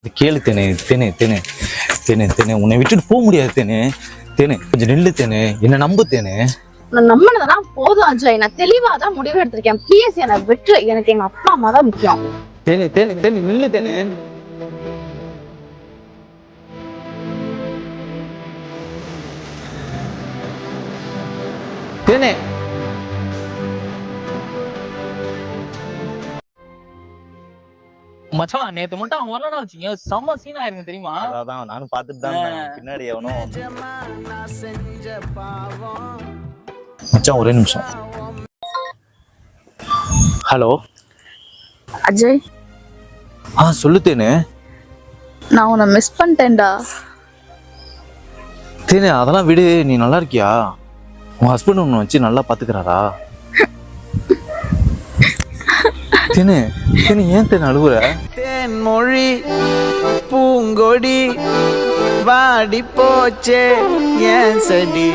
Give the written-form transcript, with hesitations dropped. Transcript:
கேளு தேனே தேனே தேனே தேனே தேனே உன்னை விட்டுட்டு போக முடியாது தேனே தேனே கொஞ்சம் நில்லு தேனே என்ன நம்பு தேனே. நான் நம்பினதெல்லாம் போதும் அஜய். நான் தெளிவாதான் முடிவு எடுத்திருக்கேன். ப்ளீஸ் என்னை விட்டு. எனக்கு எங்க அப்பா அம்மா தான் முக்கியம். தேனே தேனே தேனே நில்லு தேனே. தேனே மச்சான் நேத்து மட்டும் அவன் வரலன்னா வச்சுங்க செம்ம சீன் ஆயிருங்க தெரியுமா? அதான் நானும் பார்த்துட்டு தான் பின்னாடி எவனோ. மச்சான் ஒரே நிமிஷம். ஹலோ அஜய், சொல்லு தேனே. நான் உன்னை மிஸ் பண்ணிட்டேன்டா. தேனே அதெல்லாம் விடு. நீ நல்லா இருக்கியா? உன் ஹஸ்பண்ட் உன்னை வச்சு நல்லா பாத்துக்கிறாரா? தேனே தேனே ஏன் தேனே அழுகுற? தேன்மொழி பூங்கொடி வாடி போச்சே ஏன் செடி